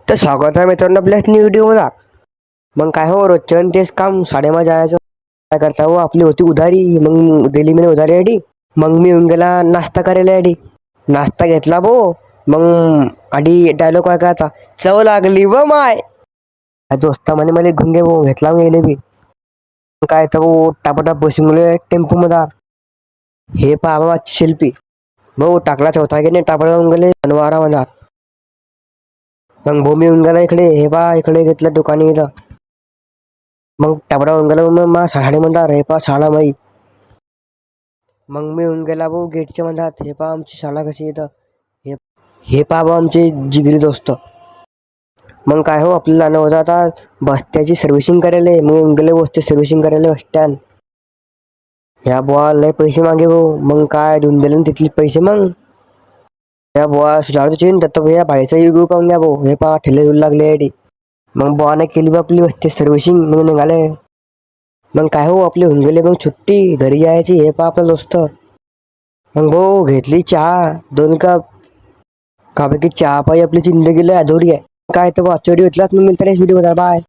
तर स्वागत आहे मित्रांनो आपल्या न्यू व्हिडिओला. मग काय हो, रोजचं तेच काम, साडेमा जायचं. काय करता हो, आपली होती उधारी. मग दिली मी उधारी आयडी. मग मी येऊन गेला नाश्ता करायला आयडी. नाश्ता घेतला भो. मग आधी डायलॉग काय आता, चव लागली व माय दोस्ता म्हणे मला घेऊन घे भाऊ. घेतला गेले बी. काय तर भाऊ टापाटाप बसून गेले टेम्पो मध्ये. हे पहा बाबा शिल्पी भाऊ टाकला होता की नाही, टापाटा गेले अनवारा मध्ये. मग भूमी येऊन गेला इकडे. हे पा इकडे घेतलं दुकानी इथं. मग टाबडा होऊन गेला. मग मा साडी म्हणतात हे पा शाळा माई. मग मी येऊन गेला भाऊ गेटच्या म्हणतात. हे पा आमची शाळा कशी इथं. हे पा भाऊ आमचे जिगरी दोस्त. मग काय हो, आपल्याला जाणं होतं आता बस्त्याची सर्व्हिसिंग करायला. मग येऊन गेले बसते सर्व्हिसिंग करायला बस स्टँड. ह्या बुवा लय पैसे मागे भाऊ. मग काय देऊन दिले तिथले पैसे. मग या बुवा सुधारतो चेन दत्त भैया भाईचा युग पाहून द्या भाऊ. हे पा ठेले लागले आयडी. मग बुवाने केली बा आपली बसते सर्व्हिसिंग. मग निघाले. मग काय हो, आपली होऊन गेले मग सुट्टी घरी जायची. हे पा आपला दोस्त. मग भाऊ घेतली चहा 2 कप. का की चहा पायी आपली जिंदगीला अधुरी आहे. काय तर आजच्या व्हिडिओ इथलाच. मग मिळतं व्हिडिओ. बाय.